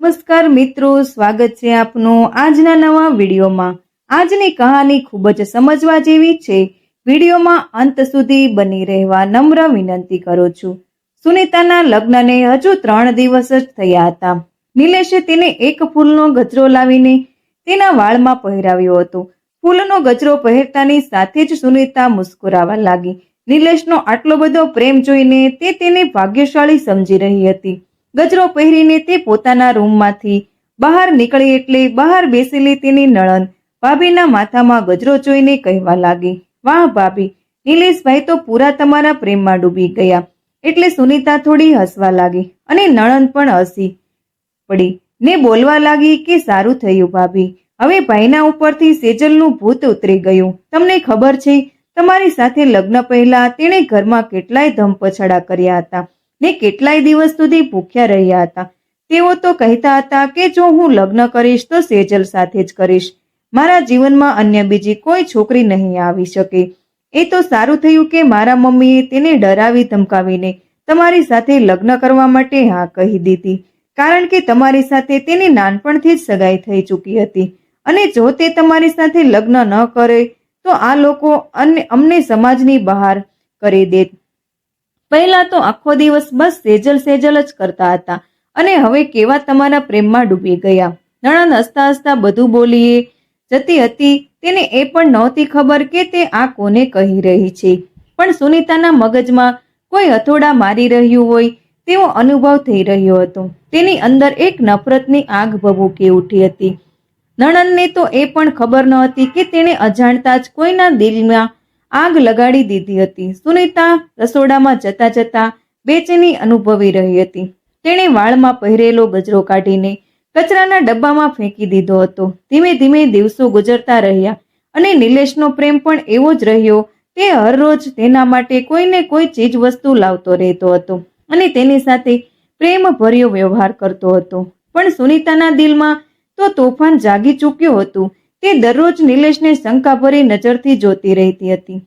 નમસ્કાર મિત્રો, સ્વાગત છે આપનું આજના નવા વિડીયોમાં। આજની કહાની ખૂબ જ સમજવા જેવી છે। વિડીયોમાં અંત સુધી બની રહેવા નમ્ર વિનંતી કરું છું। સુનીતાના લગ્નને હજુ 3 દિવસ જ થયા હતા। નિલેશે તેને એક ફૂલનો ગજરો લાવીને તેના વાળમાં પહેરાવ્યો હતો। ફૂલનો ગજરો પહેરતાની સાથે જ સુનીતા મુસ્કુરાવા લાગી। નિલેશનો આટલો બધો પ્રેમ જોઈને તે તેને ભાગ્યશાળી સમજી રહી હતી। ગજરો પહેરીને તે પોતાના રૂમમાંથી બહાર નીકળી એટલે બહાર બેસેલી તેની નણંદ ભાભીના માથામાં ગજરો જોઈને કહેવા લાગી, વાહ ભાભી, નિલેશભાઈ તો પૂરા તમારા પ્રેમમાં ડૂબી ગયા। એટલે સુનીતા થોડી હસવા લાગી અને નણંદ પણ હસી પડી ને બોલવા લાગી કે સારું થયું ભાભી, હવે ભાઈના ઉપરથી સેજલનું ભૂત ઉતરી ગયું। તમને ખબર છે, તમારી સાથે લગ્ન પહેલા તેણે ઘરમાં કેટલાય ધમપછાડા કર્યા હતા ને કેટલાય દિવસ સુધી ભૂખ્યા રહ્યા હતા। તેઓ તો કહેતા હતા કે જો હું લગ્ન કરીશ તો સેજલ સાથે જ કરીશ, મારા જીવનમાં અન્ય બીજી કોઈ છોકરી નહીં આવી શકે। એ તો સારું થયું કે મારા મમ્મીએ તેને ડરાવી ધમકાવીને તમારી સાથે લગ્ન કરવા માટે હા કહી દીધી, કારણ કે તમારી સાથે તેની નાનપણથી જ સગાઈ થઈ ચૂકી હતી અને જો તે તમારી સાથે લગ્ન ન કરે તો આ લોકો અમને સમાજની બહાર કરી દેત। પહેલા તો આખો દિવસ બસ સેજલ સેજલ જ કરતા હતા અને હવે કેવા તમારા પ્રેમમાં ડૂબી ગયા। નણંદ હસતા હસતા બધું બોલીએ જતી હતી। તેને એ પણ નહોતી ખબર કે તે આ કોને કહી રહી છે, પણ સુનીતાના મગજમાં કોઈ હથોડા મારી રહ્યું હોય તેવો અનુભવ થઈ રહ્યો હતો। તેની અંદર એક નફરતની આગ ભભૂકી ઉઠી હતી। નણંદને તો એ પણ ખબર ન હતી કે તેણે અજાણતા જ કોઈના દિલમાં આગ લગાડી દીધી હતી। સુનીતા રસોડામાં જતા જતા બેચેની અનુભવી રહી હતી। તેણે વાળમાં પહેરેલો ગજરો કાઢીને કચરાના ડબ્બામાં ફેંકી દીધો હતો। ધીમે ધીમે દિવસો ગુજરતા રહ્યા અને નિલેશનો પ્રેમ પણ એવો જ રહ્યો। તે હરરોજ તેના માટે કોઈને કોઈ ચીજ વસ્તુ લાવતો રહેતો હતો અને તેની સાથે પ્રેમ ભર્યો વ્યવહાર કરતો હતો, પણ સુનીતાના દિલમાં તો તોફાન જાગી ચૂક્યું હતું। તે દરરોજ નિલેશને શંકાભરી નજરથી જોતી રહેતી હતી,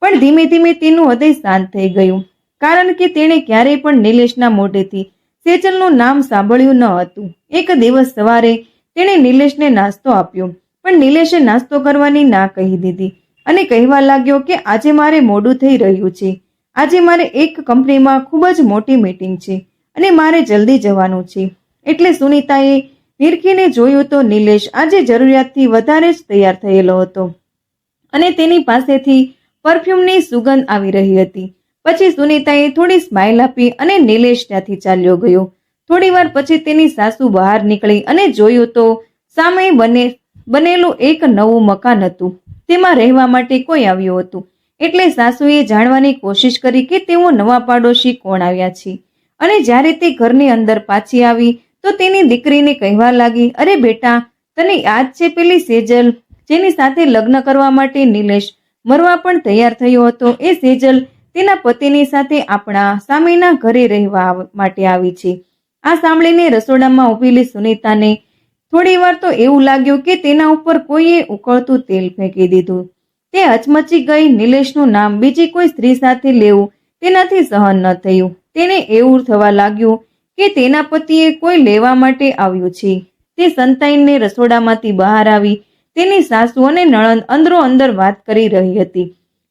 પણ ધીમે ધીમે તેનું હૃદય શાંત થઈ ગયું, કારણ કે તેણે ક્યારેય પણ નિલેશના મોઢેથી સેજલનું નામ સાંભળ્યું ન હતું। એક દિવસ સવારે તેણે નિલેશને નાસ્તો આપ્યો, પણ નિલેશે નાસ્તો કરવાની ના કહી દીધી અને કહેવા લાગ્યો કે આજે મારે મોડું થઈ રહ્યું છે, આજે મારે એક કંપનીમાં ખૂબ જ મોટી મીટિંગ છે અને મારે જલ્દી જવાનું છે। એટલે સુનીતાએ નિરખીને જોયું તો નિલેશ આજે જરૂરિયાતથી વધારે જ તૈયાર થયેલો હતો અને તેની પાસેથી પરફ્યુમની સુગંધ આવી રહી હતી। પછી સુનીતાએ થોડી સ્માઇલ આપી અને નિલેશ ત્યાંથી ચાલ્યો ગયો। થોડી વાર પછી તેની સાસુ બહાર નીકળી અને જોયું તો સામે બનેલું એક નવું મકાન હતું, તેમાં રહેવા માટે કોઈ આવ્યું હતું। એટલે સાસુએ જાણવાની કોશિશ કરી કે તેઓ નવા પાડોશી કોણ આવ્યા છે અને જ્યારે તે ઘરની અંદર પાછી આવી તો તેની દીકરીને કહેવા લાગી, અરે બેટા, તને યાદ છે પેલી સેજલ જેની સાથે લગ્ન કરવા માટે નિલેશ મરવા પણ તૈયાર થયો હતો? એ સેજલ તેના પતિની સાથે આપણા સામેના ઘરે રહેવા માટે આવી છે। આ સાંભળીને રસોડામાં ઉભેલી સુનીતાને થોડી વાર તો એવું લાગ્યું કે તેના ઉપર કોઈએ ઉકળતું તેલ ફેંકી દીધું। તે હચમચી ગઈ। નિલેશનું નામ બીજી કોઈ સ્ત્રી સાથે લેવું તેનાથી સહન ન થયું। તેને એવું થવા લાગ્યું કે તેના પતિએ કોઈ લેવા માટે આવ્યું છે। તે સંતાઈને રસોડામાંથી બહાર આવી। તેની સાસુ અને નણંદ અંદરો અંદર વાત કરી રહી હતી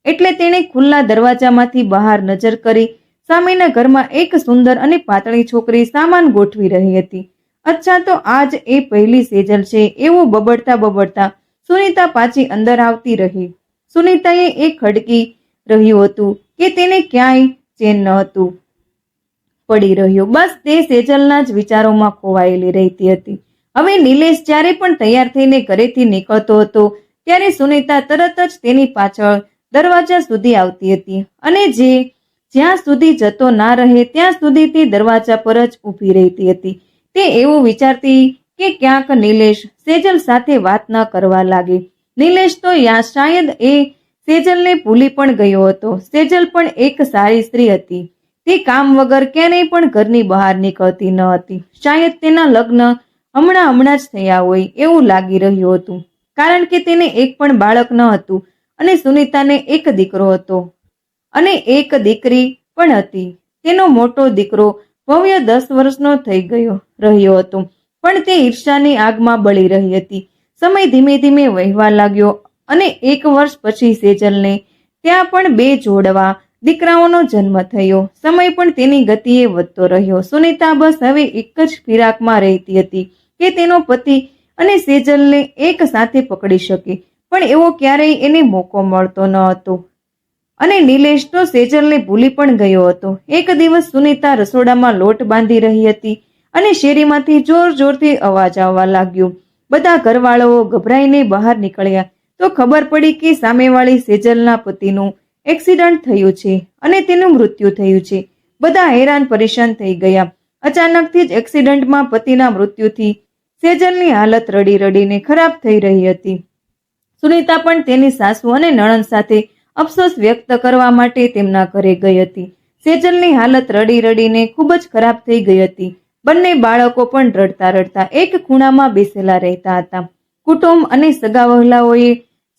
એટલે તેણે ખુલ્લા દરવાજામાંથી બહાર નજર કરી। સામેના ઘરમાં એક સુંદર અને પાતળી છોકરી સામાન ગોઠવી રહી હતી। અચ્છા, તો આજ એ પહેલી સેજલ છે એવું બબડતા બબડતા સુનીતા પાછી અંદર આવતી રહી। સુનીતાએ એ ખડકી રહ્યું હતું કે તેને ક્યાંય ચેન ન હતું પડી રહ્યો, બસ તે સેજલના જ વિચારોમાં ખોવાયેલી રહેતી હતી। હવે નિલેશ જ્યારે પણ તૈયાર થઈને ઘરેથી નીકળતો હતો ત્યારે સુનીતા તરત જ તેની પાછળ દરવાજા સુધી આવતી હતી અને જ્યાં સુધી જતો ના રહે ત્યાં સુધી તે દરવાજા પર જ ઊભી રહેતી હતી। તે એવું વિચારતી કે ક્યાંક નિલેશ સેજલ સાથે વાત ન કરવા લાગે। નિલેશ તો શાયદ એ સેજલને ભૂલી પણ ગયો હતો। સેજલ પણ એક સારી સ્ત્રી હતી। તે કામ વગર ક્યારેય પણ ઘરની બહાર નીકળતી ન હતી। શાયદ તેના લગ્ન હમણાં જ થયા હોય એવું લાગી રહ્યું હતું, કારણ કે તેને એક પણ બાળક ન હતું અને સુનીતાને એક દીકરો હતો અને એક દીકરી પણ હતી। તેનો મોટો દીકરો ભવ્ય 10 વર્ષનો થઈ રહ્યો હતો પણ તે ઈર્ષાની આગમાં બળી રહી હતી. સમય ધીમે ધીમે વહેવા લાગ્યો અને 1 વર્ષ પછી સેજલને ત્યાં પણ 2 જોડવા દીકરાઓનો જન્મ થયો. સમય પણ તેની ગતિએ વધતો રહ્યો. સુનીતા બસ હવે એક જ ફિરાકમાં રહેતી હતી કે તેનો પતિ અને સેજલને એક સાથે પકડી શકે, પણ એવો ક્યારેય એને મોકો મળતો ન હતો. અને નિલેશ તો સેજલને ભૂલી પણ ગયો હતો. એક દિવસ સુનીતા રસોડામાં લોટ બાંધી રહી હતી અને શેરીમાંથી જોર જોરથી અવાજ આવવા લાગ્યો. બધા ઘરવાળાઓ ગભરાઈને બહાર નીકળ્યા તો ખબર પડી કે સામેવાળી સેજલના પતિનું એક્સિડન્ટ થયું છે અને તેનું મૃત્યુ થયું છે. બધા હેરાન પરેશાન થઈ ગયા. અચાનકથી જ એક્સિડન્ટમાં પતિના મૃત્યુથી સેજલની હાલત રડી રડીને ખરાબ થઈ રહી હતી. સુનીતા પણ તેની સાસુ અને નણંદ સાથે અફસોસ વ્યક્ત કરવા માટે તેમના ઘરે ગઈ હતી. સેજલની હાલત રડી રડીને ખૂબ જ ખરાબ થઈ ગઈ હતી. બંને બાળકો પણ રડતા રડતા એક ખૂણામાં બેસેલા રહેતા હતા. કુટુંબ અને સગાવહાલાઓએ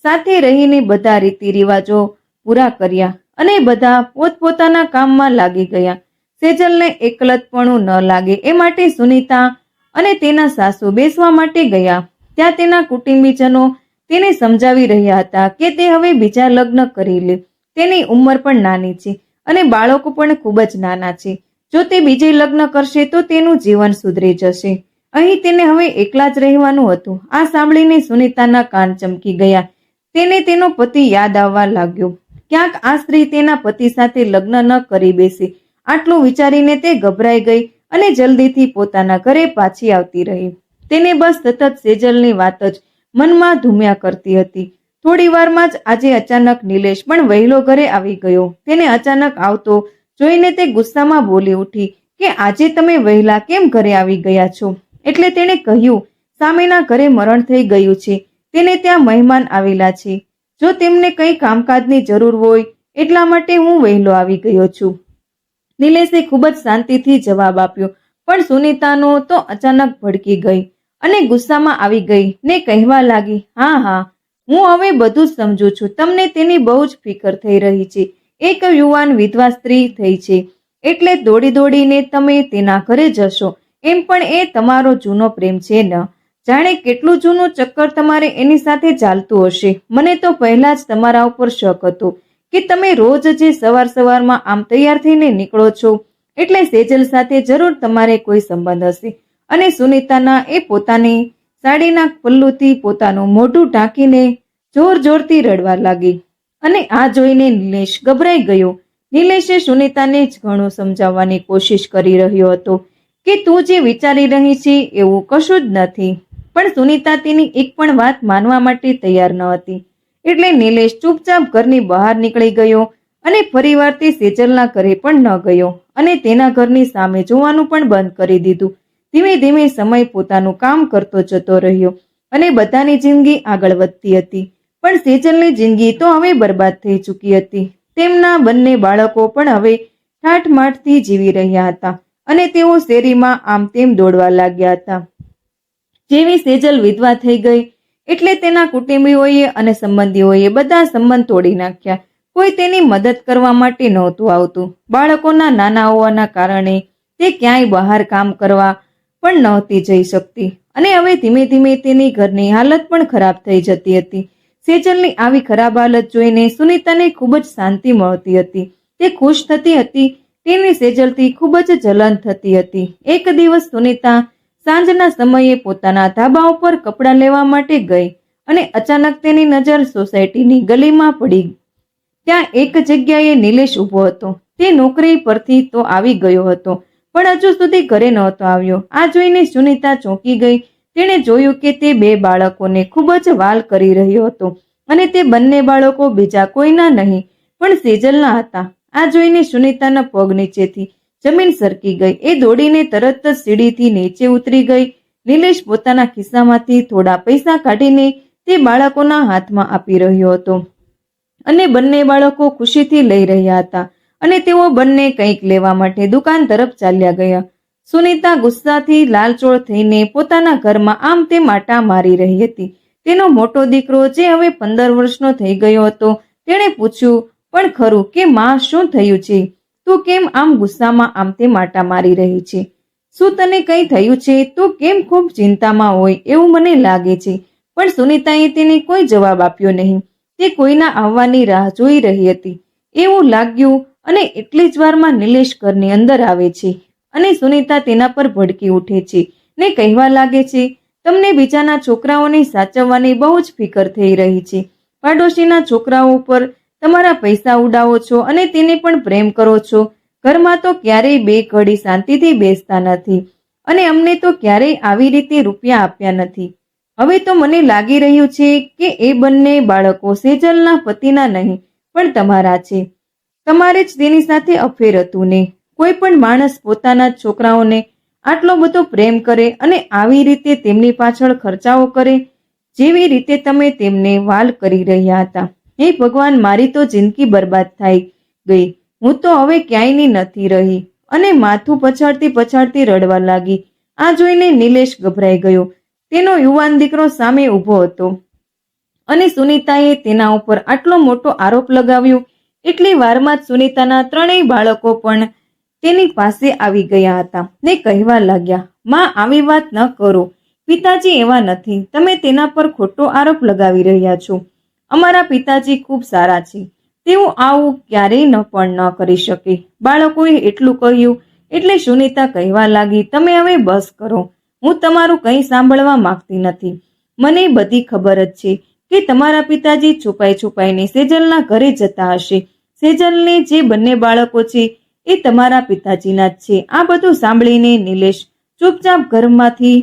સાથે રહીને બધા રીતિ રિવાજો પૂરા કર્યા અને બધા પોતપોતાના કામમાં લાગી ગયા. સેજલને એકલતપણું ન લાગે એ માટે સુનીતા અને તેના સાસુ બેસવા માટે ગયા. ત્યાં તેના કુટુંબીજનો તેને સમજાવી રહ્યા હતા કે તે હવે બીજા લગ્ન કરી લે. તેની ઉંમર પણ નાની છે અને બાળકો પણ ખૂબ જ નાના છે. જો તે બીજે લગ્ન કરશે તો તેનું જીવન સુધરી જશે. અહીં તેને હવે એકલા જ રહેવાનું હતું. આ સાંભળીને સુનીતાના કાન ચમકી ગયા. તેને તેનો પતિ યાદ આવવા લાગ્યો. ક્યાંક આ સ્ત્રી તેના પતિ સાથે લગ્ન ન કરી બેસે, આટલું વિચારીને તે ગભરાઈ ગઈ અને જલ્દીથી પોતાના ઘરે પાછી આવતી રહી. તેને બસ સતત સેજલની વાત જ મનમાં ધૂમ્યા કરતી હતી. થોડી વારમાં જ આજે અચાનક નિલેશ પણ વહેલો ઘરે આવી ગયો. તેને અચાનક આવતો જોઈને તે ગુસ્સામાં બોલી ઉઠી કે આજે તમે વહેલા કેમ ઘરે આવી ગયા છો? એટલે તેણે કહ્યું, સામેના ઘરે મરણ થઈ ગયું છે, તેને ત્યાં મહેમાન આવેલા છે. જો તેમને કંઈ કામકાજની જરૂર હોય એટલા માટે હું વહેલો આવી ગયો છું. નિલેશે ખૂબ જ શાંતિથી જવાબ આપ્યો, પણ સુનીતાનો તો અચાનક ભડકી ગઈ અને ગુસ્સામાં આવી ગઈ ને કહેવા લાગી, હા, હું હવે બધું જ સમજુ છું. તમને તેની બહુ જ ફિકર થઈ રહી છે. એક યુવાન વિધવા સ્ત્રી થઈ છે એટલે દોડી દોડીને તમે તેના ઘરે જશો. એમ પણ એ તમારો જૂનો પ્રેમ છે ન? જાણે કેટલું જૂનું ચક્કર તમારે એની સાથે ચાલતું હશે. મને તો પહેલા જ તમારા ઉપર શક હતો કે તમે રોજ જે સવાર સવારમાં આમ તૈયાર થઈને નીકળો છો એટલે સેજલ સાથે જરૂર તમારે કોઈ સંબંધ હશે. અને સુનીતાના એ પોતાની સાડીના પલ્લુથી પોતાનું મોઢું ઢાંકીને જોર જોરથી રડવા લાગી. અને આ જોઈને નિલેશ ગભરાઈ ગયો. નિલેશે સુનીતાને જ ઘણું સમજાવવાની કોશિશ કરી રહ્યો હતો કે તું જે વિચારી રહી છે એવું કશું જ નથી. પણ સુનીતા તેની એક પણ વાત માનવા માટે તૈયાર ન હતી. એટલે નિલેશ ચૂપચાપ ઘરની બહાર નીકળી ગયો અને ફરીવાર તે સેજલના ઘરે પણ ન ગયો અને તેના ઘરની સામે જોવાનું પણ બંધ કરી દીધું. ધીમે ધીમે સમય પોતાનું કામ કરતો જતો રહ્યો અને બધાની જિંદગી આગળ વધતી હતી. પણ સેજલની જિંદગી તો હવે બરબાદ થઈ ચૂકી હતી. તેમના બંને બાળકો પણ હવે ઠાઠમાઠથી જીવી રહ્યા હતા અને તેઓ શેરીમાં આમ તેમ દોડવા લાગ્યા હતા. જેવી સેજલ વિધવા થઈ ગઈ એટલે તેના કુટુંબીઓએ અને સંબંધીઓએ બધા સંબંધ તોડી નાખ્યા. કોઈ તેની મદદ કરવા માટે નહોતું આવતું. બાળકોના નાના હોવાના કારણે તે ક્યાંય બહાર કામ કરવા પણ નહોતી જઈ શકતી અને હવે ધીમે ધીમે તેની ઘરની હાલત પણ ખરાબ થઈ જતી હતી. સેજલની આવી ખરાબ હાલત જોઈને સુનીતાને ખૂબ જ શાંતિ મળતી હતી. તે ખુશ થતી હતી. તેની સેજલથી ખૂબ જ જલન થતી હતી. એક દિવસ સુનીતા સાંજના સમયે પોતાના ધાબા ઉપર કપડાં લેવા માટે ગઈ અને અચાનક તેની નજર સોસાયટીની ગલીમાં પડી. ત્યાં એક જગ્યાએ નિલેશ ઊભો હતો. તે નોકરી પરથી તો આવી ગયો હતો પણ હજુ સુધી ઘરે નહોતો આવ્યો. આ જોઈને સુનીતા ચોંકી ગઈ. તેણે જોયું કે તે 2 બાળકોને ખૂબ જ વાલ કરી રહ્યો હતો અને તે બંને બાળકો બીજા કોઈના નહીં પણ સેજલના હતા. આ જોઈને સુનીતાના પગ નીચેથી જમીન સરકી ગઈ. એ દોડીને તરત જ સીડીથી નીચે ઉતરી ગઈ. નિલેશ પોતાના ખિસ્સામાંથી થોડા પૈસા કાઢીને તે બાળકોના હાથમાં આપી રહ્યો હતો અને બંને બાળકો ખુશીથી લઈ રહ્યા હતા અને તેઓ બંને કંઈક લેવા માટે દુકાન તરફ ચાલ્યા ગયા. સુનીતા ગુસ્સાથી લાલચોળ થઈને પોતાના ઘરમાં આમ તેમ આટા મારી રહી હતી. તેનો મોટો દીકરો જે હવે 15 વર્ષનો થઈ ગયો હતો તેણે પૂછ્યું, પણ ખરું કે માં, શું થયું છે? તું કેમ આમ ગુસ્સામાં આમ તેમ આટા મારી રહી છે? શું તને કંઈ થયું છે? તું કેમ ખૂબ ચિંતામાં હોય એવું મને લાગે છે. પણ સુનીતાએ તેને કોઈ જવાબ આપ્યો નહીં. તે કોઈના આવવાની રાહ જોઈ રહી હતી એવું લાગ્યું અને એટલી જ વારમાં નિલેશ ઘરની અંદર આવે છે અને સુનીતા તેના પર ભડકી ઉઠે છે ને કહેવા લાગે છે, તમને બીજાના છોકરાઓને સાચવવાની બહુ જ ફિકર થઈ રહી છે. પાડોશીના છોકરાઓ પર તમારા પૈસા ઉડાવો છો અને તેને પણ પ્રેમ કરો છો. ઘરમાં તો ક્યારેય બે ઘડી શાંતિથી બેસતા નથી અને અમને તો ક્યારેય આવી રીતે રૂપિયા આપ્યા નથી. હવે તો મને લાગી રહ્યું છે કે એ બંને બાળકો સેજલના પતિના નહીં પણ તમારા છે. તમારે જ તેની સાથે અફેર હતું ને? કોઈ પણ માણસ પોતાના છોકરાઓને આટલો બધો પ્રેમ કરે અને આવી રીતે તેમની પાછળ ખર્ચાઓ કરે જેવી રીતે તમે તેમને વાલ કરી રહ્યા હતા. હે ભગવાન, મારી તો જિંદગી બરબાદ થઈ ગઈ. હું તો હવે ક્યાંયની નથી રહી અને માથું પછાડતી પછાડતી રડવા લાગી. આ જોઈને નિલેશ ગભરાઈ ગયો. તેનો યુવાન દીકરો સામે ઊભો હતો અને સુનીતાએ તેના ઉપર આટલો મોટો આરોપ લગાવ્યો. એટલી વારમાં જ સુનીતાના ત્રણેય બાળકો પણ તેની પાસે આવી ગયા હતા ને કહેવા લાગ્યા, માં, આવી વાત ન કરો. પિતાજી એવા નથી. તમે તેના પર ખોટો આરોપ લગાવી રહ્યા છો. અમારા પિતાજી ખૂબ સારા છે. તેઓ આવું ક્યારેય પણ ન કરી શકે. બાળકોએ એટલું કહ્યું એટલે સુનીતા કહેવા લાગી, તમે હવે બસ કરો. હું તમારું કંઈ સાંભળવા માંગતી નથી. મને બધી ખબર જ છે કે તમારા પિતાજી છુપાઈ છુપાઈને સેજલના ઘરે જતા હશે. સેજલને જે બંને બાળકો છે એ તમારા પિતાજીના જ છે. આ બધું સાંભળીને નિલેશ ચૂપચાપ ઘરમાંથી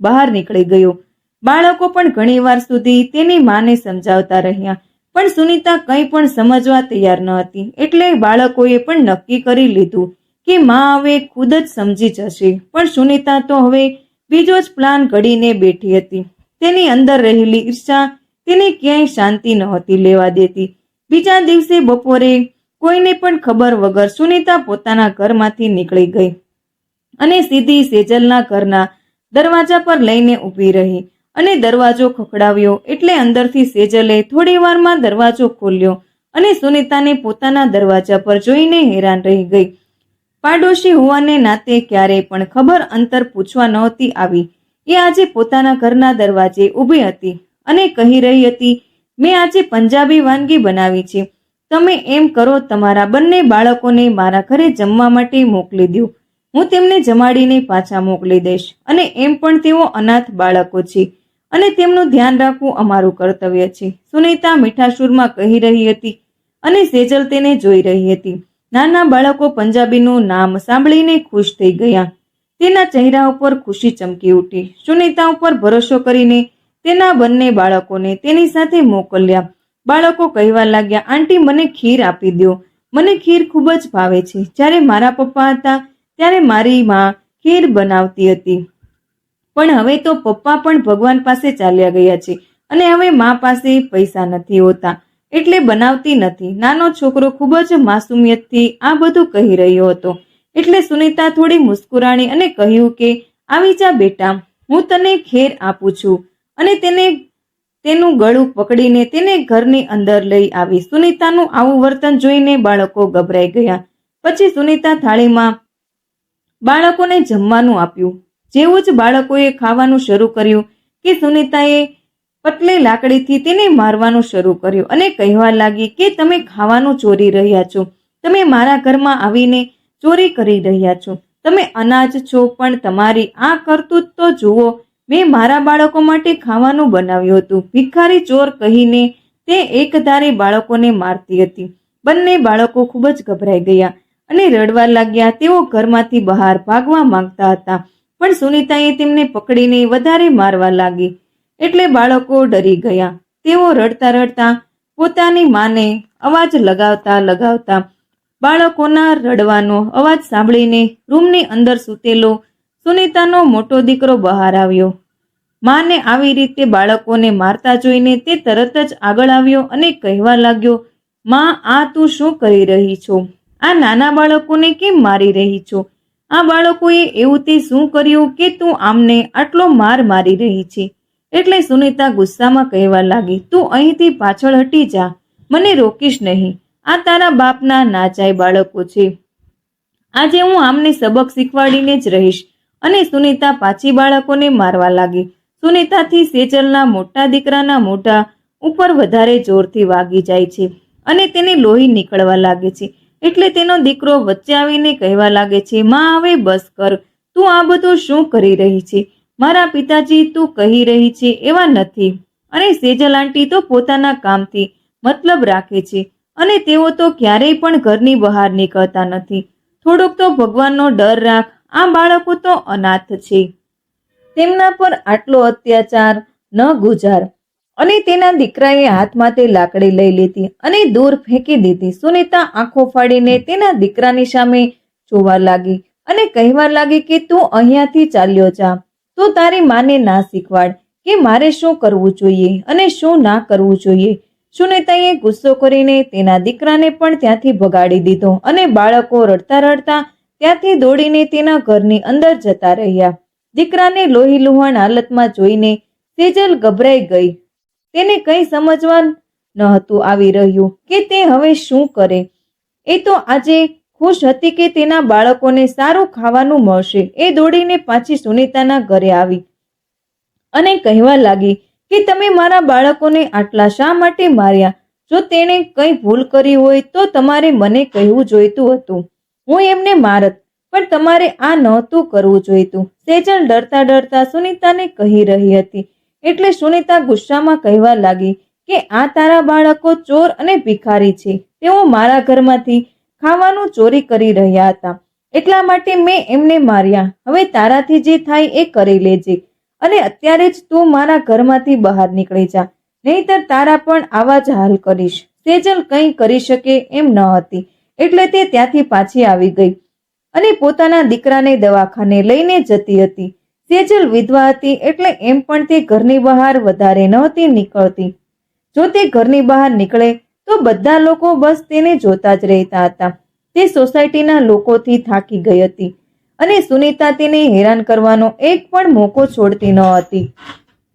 બહાર નીકળી ગયો. બાળકો પણ ઘણીવાર સુધી તેની માને સમજાવતા રહ્યા પણ સુનીતા કંઈ પણ સમજવા તૈયાર ન હતી. એટલે બાળકોએ પણ નક્કી કરી લીધું કે માં હવે ખુદ જ સમજી જશે. પણ સુનીતા તો હવે બીજો જ પ્લાન ઘડીને બેઠી હતી. તેની અંદર રહેલી ઈર્ષા તેને ક્યાંય શાંતિ નહોતી લેવા દેતી. બીજા દિવસે બપોરે કોઈને પણ ખબર વગર સુનીતા પોતાના ઘરમાંથી નીકળી ગઈ અને સીધી સેજલના ઘરના દરવાજા પર લઈને ઊભી રહી અને દરવાજો ખખડાવ્યો એટલે અંદરથી સેજલે થોડી વારમાં દરવાજો ખોલ્યો અને સુનીતાને પોતાના દરવાજા પર જોઈને હેરાન રહી ગઈ. પાડોશી હોવાને નાતે ક્યારેય પણ ખબર અંતર પૂછવા નહોતી આવી. એ આજે પોતાના ઘરના દરવાજે ઊભી હતી અને કહી રહી હતી, મેં આજે પંજાબી વાનગી બનાવી છે. તમે એમ કરો, તમારા બંને બાળકોને મારા ઘરે જમવા માટે મોકલી દો. હું તેમને જમાડીને પાછા મોકલી દઈશ અને એમ પણ તેઓ અનાથ બાળકો છે અને તેમનું ધ્યાન રાખવું અમારું કર્તવ્ય છે. સુનીતા મીઠા સૂરમાં કહી રહી હતી અને સેજલ તેને જોઈ રહી હતી. નાના બાળકો પંજાબીનું નામ સાંભળીને ખુશ થઈ ગયા. તેના ચહેરા ઉપર ખુશી ચમકી ઉઠી. સુનીતા ઉપર ભરોસો કરીને તેના બંને બાળકોને તેની સાથે મોકલ્યા. બાળકો કહેવા લાગ્યા, આંટી, મને ખીર આપી દો. મને ખીર ખૂબ જ ભાવે છે. જ્યારે મારા પપ્પા હતા ત્યારે મારી માં ખીર બનાવતી હતી પણ હવે તો પપ્પા પણ ભગવાન પાસે ચાલ્યા ગયા છે અને હવે મા પાસે પૈસા નથી હોતા એટલે બનાવતી નથી. નાનો છોકરો ખૂબ જ માસુમિયતથી આ બધું કહી રહ્યો હતો એટલે સુનીતા થોડી મુસ્કુરાણી અને કહ્યું કે આવી જા બેટા, હું તને ખીર આપું છું અને તેનું ગળું પકડીને તેને ઘરની અંદર લઈ આવી. સુનીતાનું આવું વર્તન જોઈને બાળકો ગભરાઈ ગયા. પછી સુનીતા થાળીમાં બાળકોને જમવાનું આપ્યું. જેવું જ બાળકોએ ખાવાનું શરૂ કર્યું કે સુનીતાએ પતલી લાકડીથી તેને મારવાનું શરૂ કર્યું અને કહેવા લાગી કે તમે ખાવાનું ચોરી રહ્યા છો. તમે મારા ઘરમાં આવીને ચોરી કરી રહ્યા છો. તમે અનાજ છો પણ તમારી આ કરતૂત તો જુઓ. મેં મારા બાળકો માટે ખાવાનું બનાવ્યું હતું. ભિખારી ચોર કહીને તે એકધારી બાળકોને મારતી હતી. બંને બાળકો ખૂબ જ ગભરાઈ ગયા અને રડવા લાગ્યા. તેઓ ઘરમાંથી બહાર ભાગવા માંગતા હતા પણ સુનીતાએ તેમને પકડીને વધારે મારવા લાગી એટલે બાળકો ડરી ગયા. તેઓ રડતા રડતા પોતાની માને અવાજ લગાવતા બાળકોના રડવાનો અવાજ સાંભળીને રૂમની અંદર સૂતેલો સુનીતાનો મોટો દીકરો બહાર આવ્યો. માને આવી રીતે બાળકોને મારતા જોઈને તે તરત જ આગળ આવ્યો અને કહેવા લાગ્યો, માં, આ તું શું કરી રહી છો? આ નાના બાળકોને કેમ મારી રહી છો? આ બાળકોએ એવું તે શું કર્યું કે તું આમને આટલો માર મારી રહી છે? એટલે સુનીતા ગુસ્સામાં કહેવા લાગી, તું અહીંથી પાછળ હટી જા. મને રોકીશ નહીં. આ તારા બાપના નાચાય બાળકો છે. આજે હું આમને સબક શીખવાડીને જ રહીશ અને સુનીતા પાછી બાળકોને મારવા લાગી. સુનીતાથી સેજલના મોટા દીકરાના મોઢા ઉપર વધારે જોરથી વાગી જાય છે અને તેને લોહી નીકળવા લાગે છે. એટલે તેનો દીકરો વચ્ચે આવીને કહેવા લાગે છે, માં હવે બસ કર, તું આ બધું શું કરી રહી છે? મારા પિતાજી તું કહી રહી છે એવા નથી. અને સેજલ આંટી તો પોતાના કામથી મતલબ રાખે છે અને તેઓ તો ક્યારેય પણ ઘરની બહાર નીકળતા નથી. થોડોક તો ભગવાનનો ડર રાખ, આ બાળકો તો અનાથ છે, તેમના પર આટલો અત્યાચાર ન ગુજાર. અને તેના દીકરાએ હાથમાં તે લાકડી લઈ લીધી અને દૂર ફેંકી દીધી. સુનીતા આંખો ફાડીને તેના દીકરાની સામે જોવા લાગી અને કહેવા લાગી કે તું અહીંયાથી ચાલ્યો જા, તું તારી માને ના શીખવાડ કે મારે શું કરવું જોઈએ અને શું ના કરવું જોઈએ. સુનીતાએ ગુસ્સો કરીને તેના દીકરાને પણ ત્યાંથી ભગાડી દીધો અને બાળકો રડતા રડતા ત્યાંથી દોડીને તેના ઘરની અંદર જતા રહ્યા. દીકરાને લોહી લુહાણ હાલતમાં જોઈને સેજલ ગભરાઈ ગઈ. તેને કંઈ સમજવા ન હતું આવી રહ્યું કે તે હવે શું કરે. એ તો આજે ખુશ હતી કે તેના બાળકોને સારું ખાવાનું મળશે. એ દોડીને પાછી સુનીતાના ઘરે આવી અને કહેવા લાગી કે તમે મારા બાળકોને આટલા શા માટે માર્યા? જો તેણે કંઈ ભૂલ કરી હોય તો તમારે મને કહેવું જોઈતું હતું, હું એમને મારત, પણ તમારે આ નહોતું કરવું જોઈતું. સેજલ ડરતા ડરતા સુનીતાને કહી રહી હતી. એટલે સુનીતા ગુસ્સામાં કહેવા લાગી કે આ તારા બાળકો ચોર અને ભિખારી છે, તેઓ મારા ઘરમાંથી ખાવાનું ચોરી કરી રહ્યા હતા, એટલા માટે મેં એમને માર્યા. હવે તારાથી જે થાય એ કરી લેજે અને અત્યારે જ તું મારા ઘરમાંથી બહાર નીકળી જા, નહીતર તારા પણ આવા જ હાલ કરીશ. સેજલ કંઈ કરી શકે એમ ન હતી એટલે તે ત્યાંથી પાછી આવી ગઈ અને પોતાના દીકરાને દવાખાને લઈને જતી હતી. સેજલ વિધવા હતી એટલે એમ પણ તે ઘરની બહાર વધારે નહોતી નીકળતી. જો તે ઘરની બહાર નીકળે તો બધા લોકો બસ તેને જોતા જ રહેતા હતા. તે સોસાયટીના લોકોથી થાકી ગઈ હતી અને સુનીતા તેને હેરાન કરવાનો એક પણ મોકો છોડતી ન હતી.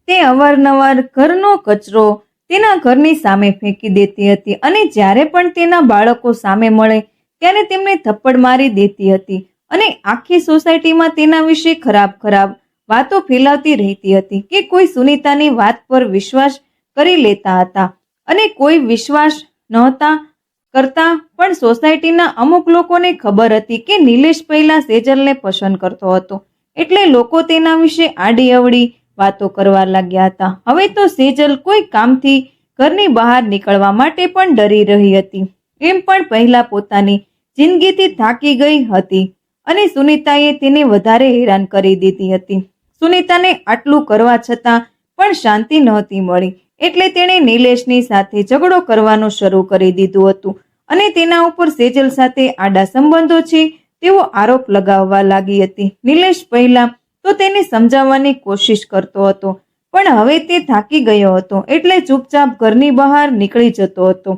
તે અવારનવાર ઘરનો કચરો તેના ઘરની સામે ફેંકી દેતી હતી અને જ્યારે પણ તેના બાળકો સામે મળે ત્યારે તેમને થપ્પડ મારી દેતી હતી અને આખી સોસાયટીમાં તેના વિશે ખરાબ ખરાબ વાતો ફેલાવતી રહેતી હતી કે કોઈ સુનીતાની વાત પર વિશ્વાસ કરી લેતા હતા અને કોઈ વિશ્વાસ નહોતા કરતા. પણ સોસાયટીના અમુક લોકોને ખબર હતી કે નિલેશ પહેલા સેજલને પસંદ કરતો હતો, એટલે લોકો તેના વિશે આડી અવળી વાતો કરવા લાગ્યા હતા. હવે તો સેજલ કોઈ કામથી ઘરની બહાર નીકળવા માટે પણ ડરી રહી હતી. એમ પણ પહેલા પોતાની જિંદગીથી થાકી ગઈ હતી અને સુનીતાએ તેને વધારે હેરાન કરી દીધી હતી. સુનીતાને આટલું કરવા છતાં પણ શાંતિ નહોતી મળી એટલે તેણે નિલેશની સાથે ઝઘડો કરવાનું શરૂ કરી દીધું હતું અને તેના ઉપર સેજલ સાથે આડા સંબંધો છે તેવો આરોપ લગાવવા લાગી હતી. નિલેશ પહેલા તો તેને સમજાવવાની કોશિશ કરતો હતો પણ હવે તે થાકી ગયો હતો એટલે ચૂપચાપ ઘરની બહાર નીકળી જતો હતો.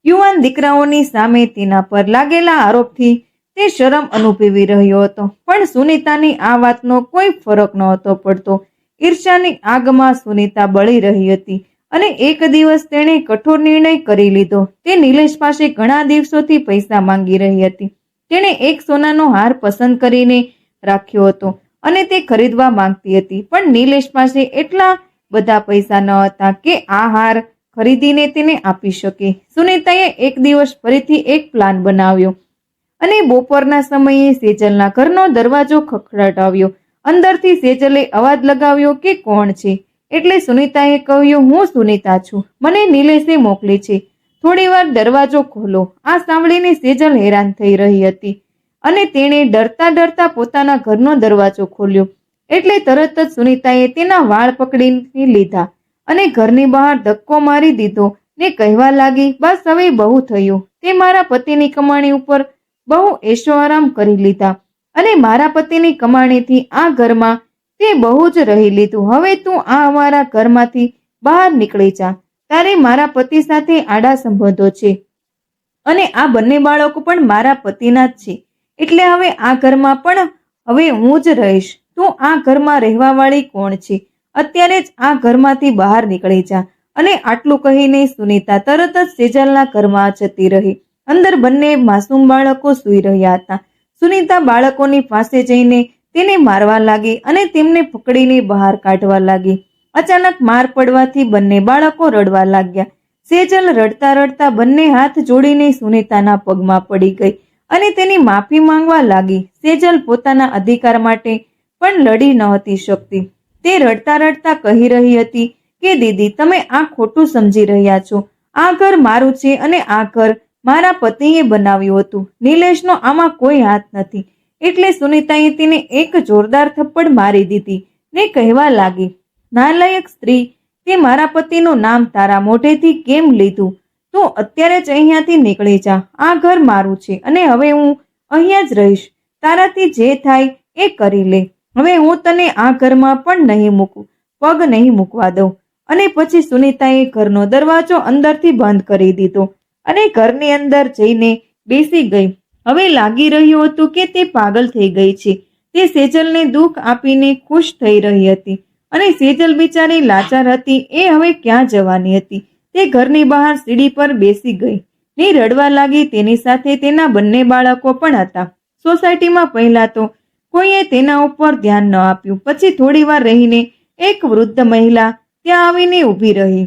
યુવાન દીકરાઓની સામે તેના પર લાગેલા આરોપથી તે શરમ અનુભવી રહ્યો હતો પણ સુનીતાની આ વાતનો કોઈ ફરક નહોતો પડતો. ઈર્ષ્યાની આગમાં સુનીતા બળી રહી હતી અને એક દિવસ તેણે કઠોર નિર્ણય કરી લીધો. તે નિલેશ પાસે ઘણા દિવસોથી પૈસા માંગી રહી હતી. તેણે એક સોનાનો હાર પસંદ કરીને રાખ્યો હતો અને તે ખરીદવા માંગતી હતી પણ નિલેશ પાસે એટલા બધા પૈસા ન હતા કે આ હાર ખરીદીને તેને આપી શકે. સુનીતાએ એક દિવસ ફરીથી એક પ્લાન બનાવ્યો અને બપોરના સમયે સેજલના ઘરનો દરવાજો ખખડાવ્યો. અંદરથી સેજલે અવાજ લગાવ્યો કે કોણ છે? એટલે સુનીતાએ કહ્યું, હું સુનીતા છું, મને નિલેશે મોકલી છે, થોડીવાર દરવાજો ખોલો. આ સાંભળીને સેજલ હેરાન થઈ રહી હતી અને તેણે ડરતા ડરતા પોતાના ઘરનો દરવાજો ખોલ્યો એટલે તરત જ સુનીતાએ તેના વાળ પકડીને લીધા અને ઘરની બહાર ધક્કો મારી દીધો ને કહેવા લાગી, બસ હવે બહુ થયું, તે મારા પતિની કમાણી ઉપર બહુ એશો આરામ કરી લીધા અને મારા પતિની કમાણીથી આ ઘરમાં તે બહુ જ રહી લીધું. હવે તું આ અમારા ઘરમાંથી બહાર નીકળી જા. તારે મારા પતિ સાથે આડા સંબંધો છે અને આ બંને બાળકો પણ મારા પતિના જ છે, એટલે હવે આ ઘરમાં પણ હવે હું જ રહીશ. તું આ ઘરમાં રહેવા વાળી કોણ છે? અત્યારે જ આ ઘરમાંથી બહાર નીકળી જા. અને આટલું કહીને સુનીતા તરત જ સેજલના ઘરમાં જતી રહી. અંદર બંને માસૂમ બાળકો સૂઈ રહ્યા હતા. સુનીતા બાળકોની પાસે જઈને તેને મારવા લાગી અને તેમને પકડીને બહાર કાઢવા લાગી. અચાનક માર પડવાથી બંને બાળકો રડવા લાગ્યા. સેજલ રડતા રડતા બંને હાથ જોડીને સુનીતાના પગમાં પડી ગઈ અને તેની માફી માંગવા લાગી. સેજલ પોતાના અધિકાર માટે પણ લડી નહોતી શકતી. તે રડતા રડતા કહી રહી હતી કે દીદી, તમે આ ખોટું સમજી રહ્યા છો. આ ઘર મારું છે અને આ ઘર મારા પતિએ બનાવ્યું હતું. નિલેશનો આમાં કોઈ હાથ નથી. એટલે સુનીતાએ તેને એક જોરદાર થપ્પડ મારી દીધી ને કહેવા લાગી, નાલાયક સ્ત્રી, તે મારા પતિનું નામ તારા મોઢેથી કેમ લીધું? તું અત્યારે જ અહીંયાથી નીકળી જા. આ ઘર મારું છે અને હવે હું અહીંયા જ રહીશ. તારાથી જે થાય એ કરી લે. હવે હું તને આ ઘરમાં પણ નહીં મૂકું, પગ નહીં મૂકવા દઉં. અને પછી સુનીતાએ ઘરનો દરવાજો અંદરથી બંધ કરી દીધો અને ઘરની અંદર જઈને બેસી ગઈ. હવે લાગી રહ્યું હતું કે તે પાગલ થઈ ગઈ છે. તે સેજલને દુઃખ આપીને ખુશ થઈ રહી હતી અને સેજલ બિચારી લાચાર હતી. એ હવે ક્યાં જવાની હતી? તે ઘરની બહાર સીડી પર બેસી ગઈ ને રડવા લાગી. તેની સાથે તેના બંને બાળકો પણ હતા. સોસાયટીમાં પહેલા તો કોઈએ તેના ઉપર ધ્યાન ન આપ્યું. પછી થોડી વાર રહીને એક વૃદ્ધ મહિલા ત્યાં આવીને ઊભી રહી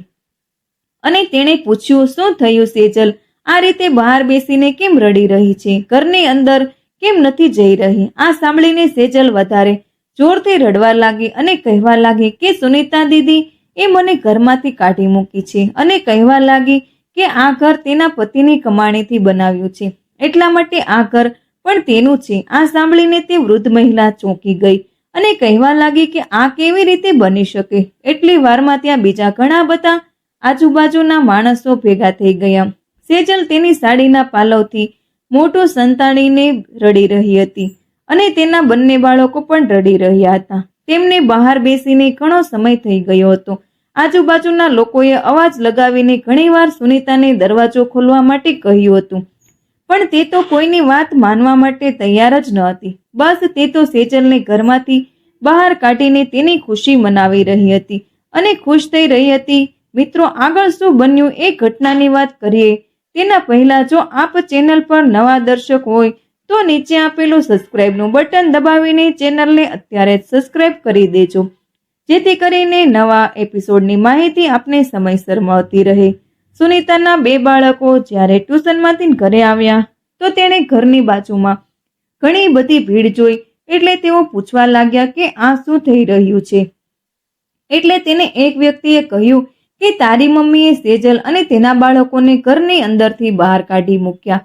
અને તેણે પૂછ્યું, શું થયું સેજલ? આ રીતે બહાર બેસીને કેમ રડી રહી છે? ઘરની અંદર કેમ નથી જઈ રહી? આ સાંભળીને સેજલ વધારે જોરથી રડવા લાગી અને કહેવા લાગી કે સુનીતા દીદી એ મને ઘરમાંથી કાઢી મૂકી છે અને કહેવા લાગી કે આ ઘર તેના પતિની કમાણીથી બનાવ્યું છે, એટલા માટે આ ઘર પણ તેનું છે. આ સાંભળીને તે વૃદ્ધ મહિલા ચોંકી ગઈ અને કહેવા લાગી કે આ કેવી રીતે બની શકે? એટલી વારમાં ત્યાં બીજા ઘણા બધા આજુબાજુના માણસો ભેગા થઈ ગયા. સેજલ તેની સાડીના પાલવથી મોટું સંતાડીને રડી રહી હતી અને તેના બંને બાળકો પણ રડી રહ્યા હતા. તેમને બહાર બેસીને ઘણો સમય થઈ ગયો હતો. આજુબાજુના લોકોએ અવાજ લગાવીને ઘણીવાર સુનીતાને દરવાજો ખોલવા માટે કહ્યું હતું, પણ તે તો કોઈની વાત માનવા માટે તૈયાર જ ન હતી. બસ તે તો સેજલને ઘરમાંથી બહાર કાઢીને તેની ખુશી મનાવી રહી હતી અને ખુશ થઈ રહી હતી. મિત્રો, આગળ શું બન્યું એ ઘટનાની વાત કરીએ તેના પહેલા જો આપ ચેનલ પર નવા દર્શક હોય તો નીચે આપેલું સબસ્ક્રાઇબનું બટન દબાવીને ચેનલને અત્યારે જ સબસ્ક્રાઇબ કરી દેજો, જેથી કરીને નવા એપિસોડની માહિતી આપને સમયસર મળતી રહે. સુનીતાના બે બાળકો જ્યારે ટ્યુશનમાંથી ઘરે આવ્યા તો તેણે ઘરની બાજુમાં ઘણી બધી ભીડ જોઈ. એટલે તેઓ પૂછવા લાગ્યા કે આ શું થઈ રહ્યું છે? એટલે તેને એક વ્યક્તિએ કહ્યું કે તારી મમ્મીએ સેજલ અને તેના બાળકોને ઘરની અંદરથી બહાર કાઢી મૂક્યા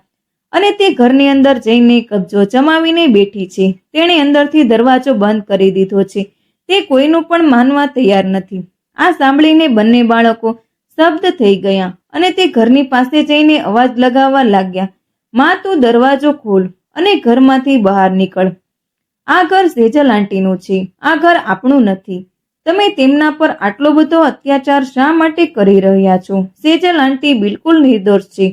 અને તે ઘરની અંદર જઈને કબજો જમાવીને બેઠી છે. તેણે અંદરથી દરવાજો બંધ કરી દીધો છે. તે કોઈનું પણ માનવા તૈયાર નથી. આ સાંભળીને બંને બાળકો સ્તબ્ધ થઈ ગયા અને તે ઘરની પાસે જઈને અવાજ લગાવવા લાગ્યા, માં તું દરવાજો ખોલ અને ઘરમાંથી બહાર નીકળ. આ ઘર સેજલ આંટીનું છે. આ ઘર આપણું નથી. તમે તેમના પર આટલો બધો અત્યાચાર શા માટે કરી રહ્યા છો? સેજલ આંટી બિલકુલ નિર્દોષ છે.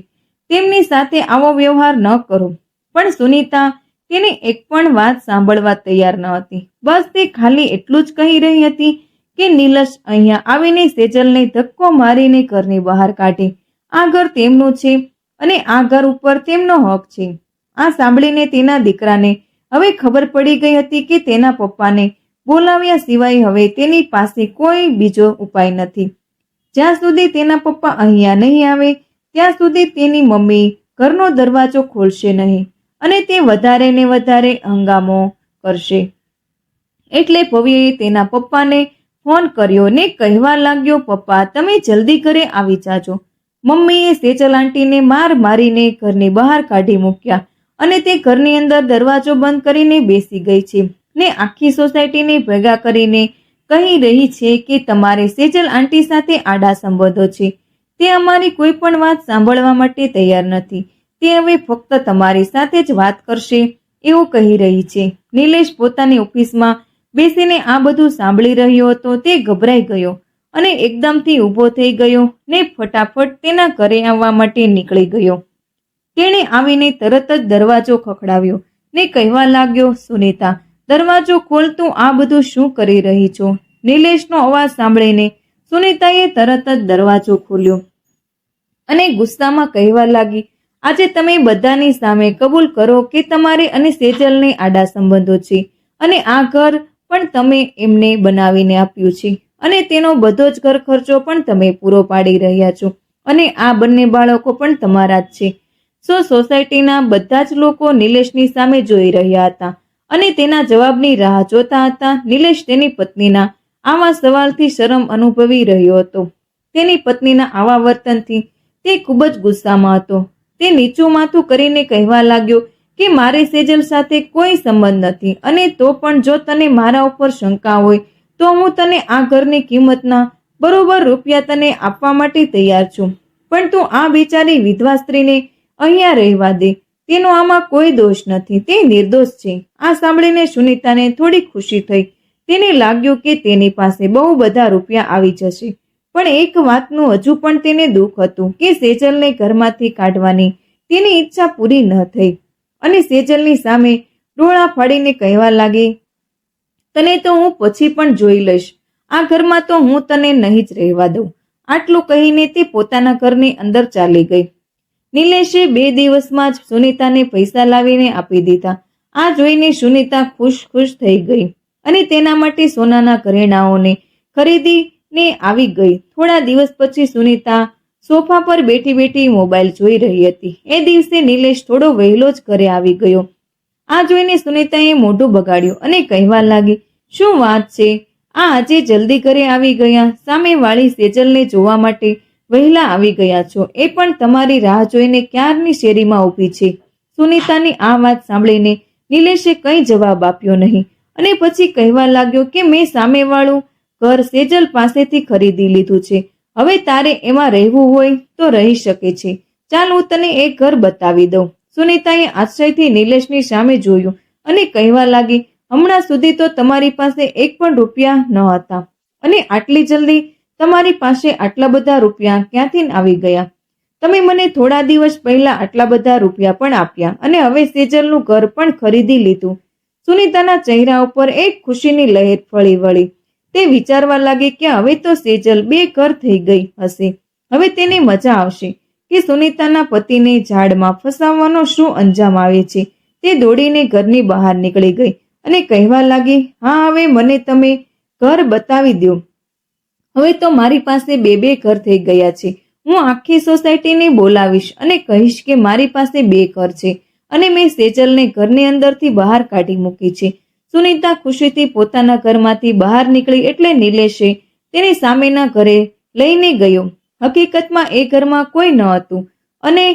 તેમની સાથે આવો વ્યવહાર ન કરો. પણ સુનીતા તેની એક પણ વાત સાંભળવા તૈયાર ન હતી. બસ તે ખાલી એટલું જ કહી રહી હતી કે નિલેશ અહીંયા આવીને સેજલને ધક્કો મારીને ઘરની બહાર કાઢે. આ ઘર તેમનું છે અને આ ઘર ઉપર તેમનો હક છે. આ સાંભળીને તેના દીકરાને હવે ખબર પડી ગઈ હતી કે તેના પપ્પાને બોલાવ્યા સિવાય હવે તેની પાસે કોઈ બીજો ઉપાય નથી. જ્યાં સુધી તેના પપ્પા અહીંયા નહીં આવે ત્યાં સુધી તેની મમ્મી ઘરનો દરવાજો ખોલશે નહીં અને તે વધારે ને વધારે હંગામો કરશે. એટલે ભવ્યએ તેના પપ્પાને ફોન કર્યો ને કહેવા લાગ્યો, પપ્પા તમે જલ્દી ઘરે આવી જાજો. મમ્મીએ સેજલ આંટીને માર મારીને ઘરની બહાર કાઢી મૂક્યા અને તે ઘરની અંદર દરવાજો બંધ કરીને બેસી ગઈ છે ને આખી સોસાયટીને ભેગા કરીને કહી રહી છે કે તમારે સેજલ આંટી સાથે આડા સંબંધો છે. તે અમારી કોઈ પણ વાત સાંભળવા માટે તૈયાર નથી. તે હવે ફક્ત તમારી સાથે જ વાત કરશે એવું કહી રહી છે. નિલેશ પોતાની ઓફિસમાં બેસીને આ બધું સાંભળી રહ્યો હતો. તે ગભરાઈ ગયો અને એકદમથી ઊભો થઈ ગયો ને ફટાફટ તેના ઘરે આવવા માટે નીકળી ગયો. તેણે આવીને તરત જ દરવાજો ખખડાવ્યો ને કહેવા લાગ્યો, સુનીતા દરવાજો ખોલ, તું આ બધું શું કરી રહી છો? નિલેશનો અવાજ સાંભળીને સુનીતાએ તરત જ દરવાજો ખોલ્યો અને ગુસ્સામાં કહેવા લાગી, આજે તમે બધાની સામે કબૂલ કરો કે તમારે અને સેજલને આડા સંબંધો છે અને આ ઘર પણ તમે એમને બનાવીને આપ્યું છે અને તેનો બધો જ ઘર ખર્ચો પણ તમે પૂરો પાડી રહ્યા છો અને આ બંને બાળકો પણ તમારા જ છે. સોસાયટીના બધા જ લોકો નિલેશની સામે જોઈ રહ્યા હતા અને તેના જવાબની રાહ જોતા હતા. નિલેશ તેની પત્નીના આવા સવાલથી શરમ અનુભવી રહ્યો હતો. તેની પત્નીના આવા વર્તનથી તે ખૂબ જ ગુસ્સામાં હતો. તે નીચું માથું કરીને કહેવા લાગ્યો કે મારે સેજલ સાથે કોઈ સંબંધ નથી અને તો પણ જો તને મારા ઉપર શંકા હોય તો હું તને આ ઘરની કિંમતના બરોબર રૂપિયા તને આપવા માટે તૈયાર છું, પણ તું આ બિચારી વિધવા સ્ત્રીને અહીંયા રહેવા દે. તેનો આમાં કોઈ દોષ નથી, તે નિર્દોષ છે. આ સાંભળીને સુનીતાને થોડી ખુશી થઈ. તેને લાગ્યું કે તેની પાસે બહુ બધા રૂપિયા આવી જશે, પણ એક વાતનું હજુ પણ તેને દુઃખ હતું કે સેજલને ઘરમાંથી કાઢવાની તેની ઈચ્છા પૂરી ન થઈ અને સેજલની સામે ડોળા ફાડીને કહેવા લાગી, તને તો હું પછી પણ જોઈ લઈશ, આ ઘરમાં તો હું તને નહીં જ રહેવા દઉં. આટલું કહીને તે પોતાના ઘરની અંદર ચાલી ગઈ. નિલેશે 2 દિવસમાં જ સુનીતાને પૈસા લાવીને આપી દીધા. આ જોઈને સુનીતા ખુશ થઈ ગઈ અને તેના માટે સોનાના ઘરેણાઓને ખરીદીને આવી ગઈ. થોડા દિવસ પછી સુનીતા સોફા પર બેઠી મોબાઈલ જોઈ રહી હતી. એ દિવસે નિલેશ થોડો વહેલો જ ઘરે આવી ગયો. આ જોઈને સુનીતાએ મોઢું બગાડ્યું અને કહેવા લાગી, શું વાત છે, આ આજે જલ્દી ઘરે આવી ગયા? સામેવાળી સેજલને જોવા માટે વહેલા આવી ગયા છો, એ પણ તમારી રાહ જોઈને ક્યારની શેરીમાં ઊભી છે. સુનીતાની આ વાત સાંભળીને નિલેશે કંઈ જવાબ આપ્યો નહીં અને પછી કહેવા લાગ્યો કે મેં સામેવાળું ઘર સેજલ પાસેથી ખરીદી લીધું છે. હવે તારે એમાં રહેવું હોય તો રહી શકે છે. ચાલ હું તને એ ઘર બતાવી દઉં. સુનીતાએ આશ્ચર્યથી નિલેશની સામે જોયું અને કહેવા લાગી, હમણાં સુધી તો તમારી પાસે એક પણ રૂપિયા ન હતા અને આટલી જલ્દી તમારી પાસે આટલા બધા રૂપિયા ક્યાંથી આવી ગયા? તમે મને થોડા દિવસ પહેલા આટલા બધા રૂપિયા પણ આપ્યા અને હવે સેજલનું ઘર પણ ખરીદી લીધું. સુનીતાના ચહેરા ઉપર એક ખુશીની લહેર ફળી વળી. તે વિચારવા લાગી કે હવે તો સેજલ 2 ઘર થઈ ગઈ હશે. હવે તેને મજા આવશે કે સુનીતાના પતિને ઝાડમાં ફસાવવાનો શું અંજામ આવે છે. તે દોડીને ઘરની બહાર નીકળી ગઈ અને કહેવા લાગી, હા હવે મને તમે ઘર બતાવી દો. હવે તો મારી પાસે 2 ઘર થઈ ગયા છે. હું આખી સોસાયટીને બોલાવીશ અને કહીશ કે મારી પાસે 2 ઘર છે અને મેં સેજલને ઘરની અંદરથી બહાર કાઢી મૂકી છે. સુનીતા ખુશીથી પોતાના ઘરમાંથી બહાર નીકળી એટલે નિલેશે તેની સામેના ઘરે લઈને ગયો. હકીકતમાં એ ઘરમાં કોઈ ન હતું અને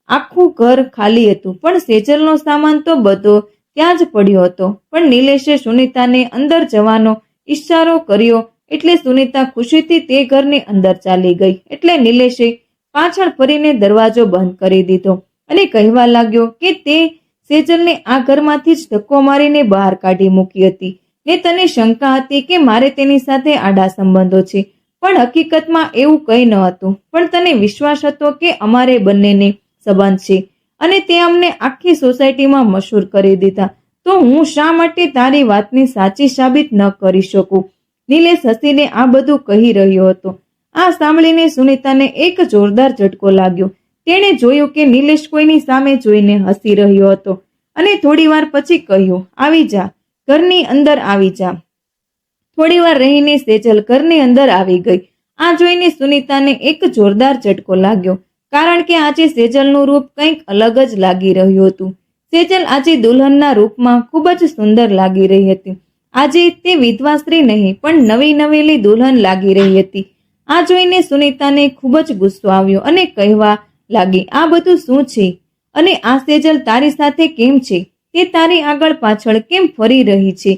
આખું ઘર ખાલી હતું, પણ સેજલનો સામાન તો બધો ત્યાં જ પડ્યો હતો. પણ નિલેશે સુનીતાને અંદર જવાનો ઈશારો કર્યો એટલે સુનીતા ખુશીથી તે ઘરની અંદર ચાલી ગઈ. એટલે નિલેશે પાછળ ફરીને દરવાજો બંધ કરી દીધો અને કહેવા લાગ્યો કે તે સેજલને આ ઘરમાંથી જ ધક્કો મારીને બહાર કાઢી મૂકી હતી ને તને શંકા હતી કે મારે તેની સાથે આડા સંબંધો છે, પણ હકીકતમાં એવું કંઈ ન હતું. પણ તને વિશ્વાસ હતો કે અમારે બંનેને સંબંધ છે અને તે અમને આખી સોસાયટીમાં મશહૂર કરી દીધા, તો હું શા માટે તારી વાતને સાચી સાબિત ન કરી શકું? નિલેશ હસીને આ બધું કહી રહ્યો હતો. આ સાંભળીને સુનીતાને એક જોરદાર ઝટકો લાગ્યો. તેણે જોયું કે નિલેશ કોઈની સામે જોઈને હસી રહ્યો હતો અને થોડી વાર પછી કહ્યું, આવી જા, ઘરની અંદર આવી જા. થોડી વાર રહીને સેજલ ઘરની અંદર આવી ગઈ. આ જોઈને સુનીતાને એક જોરદાર ઝટકો લાગ્યો, કારણ કે આજે સેજલનું રૂપ કંઈક અલગ જ લાગી રહ્યું હતું. સેજલ આજે દુલ્હનના રૂપમાં ખૂબ જ સુંદર લાગી રહી હતી. આજે તે વિધવા સ્ત્રી નહીં પણ નવી નવેલી દુલ્હન લાગી રહી હતી. આ જોઈને સુનીતાને ખૂબ જ ગુસ્સો આવ્યો અને કહેવા લાગી, આ બધું શું છે અને આ સેજલ તારી સાથે કેમ છે? તે તારી આગળ પાછળ કેમ ફરી રહી છે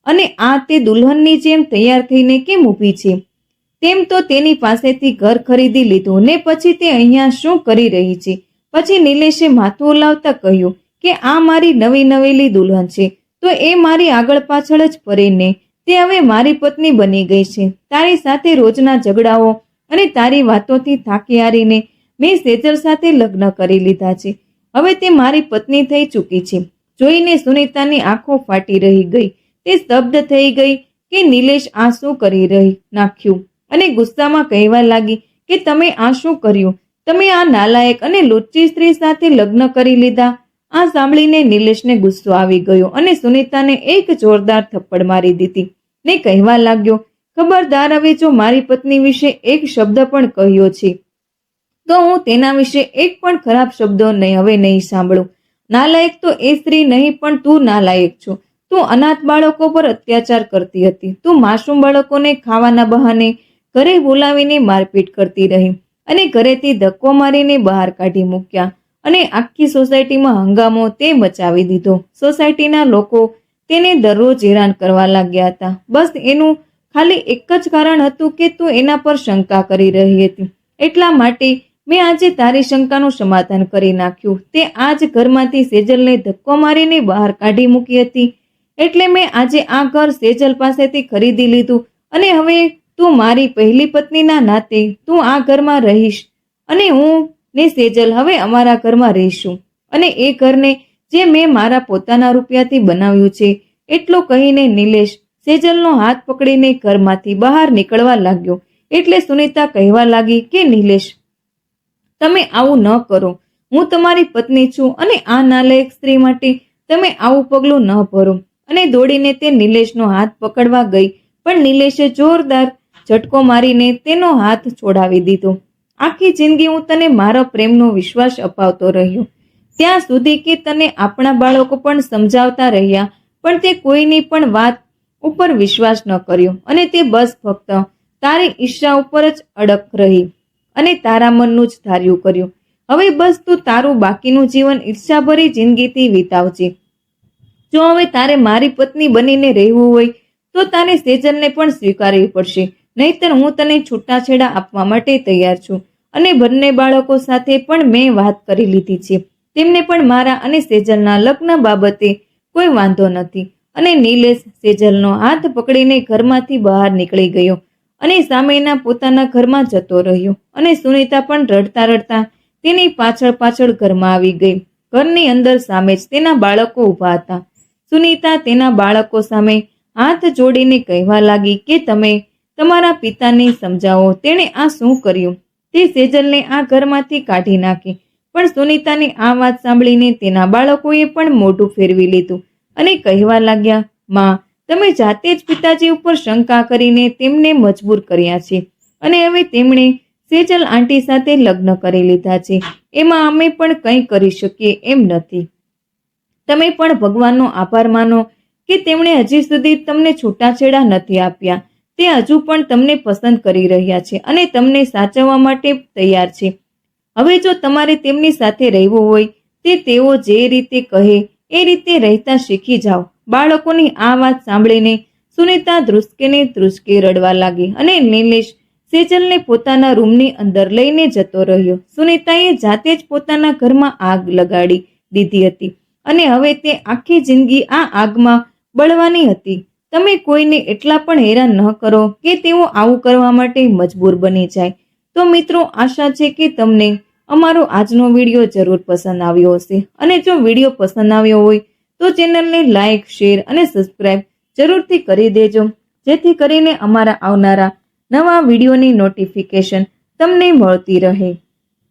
અને આ તે દુલ્હનની જેમ તૈયાર થઈને કેમ ઊભી છે? તેમ તો તેની પાસેથી ઘર ખરીદી લીધું ને પછી તે અહીંયા શું કરી રહી છે? પછી નિલેશે માથું હલાવતા કહ્યું કે આ મારી નવી નવેલી દુલ્હન છે, તો એ મારી આગળ પાછળ જ ફરીને તે હવે મારી પત્ની બની ગઈ છે. તારી સાથે રોજના ઝઘડાઓ અને તારી વાતોથી થાકી હારીને મેં સેજલ સાથે લગ્ન કરી લીધા છે. હવે તે મારી પત્ની થઈ ચૂકી છે. જોઈને સુનીતાની આંખો ફાટી રહી ગઈ. તે સ્તબ્ધ થઈ ગઈ કે નિલેશ આ શું કરી રહી નાખ્યું અને ગુસ્સામાં કહેવા લાગી કે તમે આ શું કર્યું? તમે આ નાલાયક અને લુચ્ચી સ્ત્રી સાથે લગ્ન કરી લીધા આ સાંભળીને નિલેશને ગુસ્સો આવી ગયો અને સુનીતાને એક જોરદાર થપ્પડ મારી દીધી ને કહેવા લાગ્યો, ખબરદાર, હવે જો મારી પત્ની વિશે એક શબ્દ પણ કહ્યો છે તો હું તેના વિશે એક પણ ખરાબ શબ્દો હવે નહીં સાંભળું. નાલાયક તો એ સ્ત્રી નહીં પણ તું નાલાયક છો. તું અનાથ બાળકો પર અત્યાચાર કરતી હતી. તું માસૂમ બાળકોને ખાવાના બહાને ઘરે બોલાવીને મારપીટ કરતી રહી અને ઘરેથી ધક્કો મારીને બહાર કાઢી મૂક્યા અને આખી સોસાયટીમાં હંગામો તે મચાવી દીધો. સોસાયટીના લોકો તેને દરરોજ હેરાન કરવા લાગ્યા હતા. બસ એનું ખાલી એક જ કારણ હતું કે તું એના પર શંકા કરી રહી હતી. એટલા માટે મેં આજે તારી શંકાનું સમાધાન કરી નાખ્યું. તે આ જ ઘરમાંથી સેજલને ધક્કો મારીને બહાર કાઢી મૂકી હતી. એટલે મેં આજે આ ઘર સેજલ પાસેથી ખરીદી લીધું અને હવે તું મારી પહેલી પત્નીના નાતે તું આ ઘરમાં રહીશ અને હું ને સેજલ હવે અમારા ઘરમાં રહીશું. અને એ ઘરને જે મેં મારા પોતાના રૂપિયાથી બનાવ્યું છે. એટલું કહીને નિલેશ સેજલનો હાથ પકડીને ઘરમાંથી બહાર નીકળવા લાગ્યો. એટલે સુનીતા કહેવા લાગી કે નિલેશ, તમે આવું ન કરો. હું તમારી પત્ની છું અને આ નાલાયક સ્ત્રી માટે તમે આવું પગલું ન ભરો. અને દોડીને તે નિલેશનો હાથ પકડવા ગઈ પણ નિલેશે જોરદાર ઝટકો મારીને તેનો હાથ છોડાવી દીધો. આખી જિંદગી હું તને મારો પ્રેમનો વિશ્વાસ અપાવતો રહ્યો, ત્યાં સુધી કે તને આપણા બાળકો પણ સમજાવતા રહ્યા, પણ તે કોઈની પણ વાત ઉપર વિશ્વાસ ન કર્યો અને તે બસ ફક્ત તારી ઈચ્છા ઉપર જ અડગ રહી અને તારા મનનું જ ધાર્યું કર્યું. હવે બસ તું તારું બાકીનું જીવન ઈર્ષાભરી જિંદગીથી વિતાવજે. જો હવે તારે મારી પત્ની બનીને રહેવું હોય તો તારે સેજલને પણ સ્વીકારવી પડશે, નહીતર હું તને છૂટાછેડા આપવા માટે તૈયાર છું. અને બંને બાળકો સાથે પણ મેં વાત કરી લીધી છે. તેમને પણ મારા અને સેજલના લગ્ન બાબતે કોઈ વાંધો નથી. અને નિલેશ સેજલનો હાથ પકડીને ઘરમાંથી બહાર નીકળી ગયો અને સામેના પોતાના ઘરમાં જતો રહ્યો. અને સુનીતા પણ રડતા રડતા તેની પાછળ પાછળ ઘરમાં આવી ગઈ. ઘરની અંદર સામે જ તેના બાળકો ઊભા હતા. સુનીતા તેના બાળકો સામે હાથ જોડીને કહેવા લાગી કે તમે તમારા પિતાને સમજાવો, તેણે આ શું કર્યું. તે સેજલને આ ઘરમાંથી કાઢી નાખી. પણ સુનીતાની આ વાત સાંભળીને તેના બાળકોએ પણ મોઢું ફેરવી લીધું અને કહેવા લાગ્યા, માં, તમે જાતે જ પિતાજી ઉપર શંકા કરીને તેમને મજબૂર કર્યા છે અને હવે તેમણે સેજલ આંટી સાથે લગ્ન કરી લીધા છે. એમાં અમે પણ કંઈ કરી શકીએ એમ નથી. તમે પણ ભગવાનનો આભાર માનો કે તેમણે હજી સુધી તમને છૂટાછેડા નથી આપ્યા. તે હજુ પણ તમને પસંદ કરી રહ્યા છે અને તમને સાચવવા માટે તૈયાર છે. હવે જો તમારે તેમની સાથે રહેવું હોય તે તેઓ જે રીતે કહે એ રીતે રહેતા શીખી જાઓ. બાળકોની આ વાત સાંભળીને સુનીતા ધ્રુસકે રડવા લાગી અને નિલેશ સેજલને પોતાના રૂમની અંદર લઈને જતો રહ્યો. સુનીતાએ જાતે જ પોતાના ઘરમાં આગ લગાડી દીધી હતી અને હવે તે આખી જિંદગી આ આગમાં બળવાની હતી. તમે કોઈને એટલા પણ હેરાન ન કરો કે તેઓ આવું કરવા માટે મજબૂર બની જાય. તો મિત્રો, આશા છે કે તમને અમારો આજનો વિડીયો જરૂર પસંદ આવ્યો હશે અને જો વિડીયો પસંદ આવ્યો હોય તો ચેનલને લાઇક, શેર અને સબસ્ક્રાઇબ જરૂરથી કરી દેજો, જેથી કરીને અમારા આવનારા નવા વિડીયોની નોટિફિકેશન તમને મળતી રહે.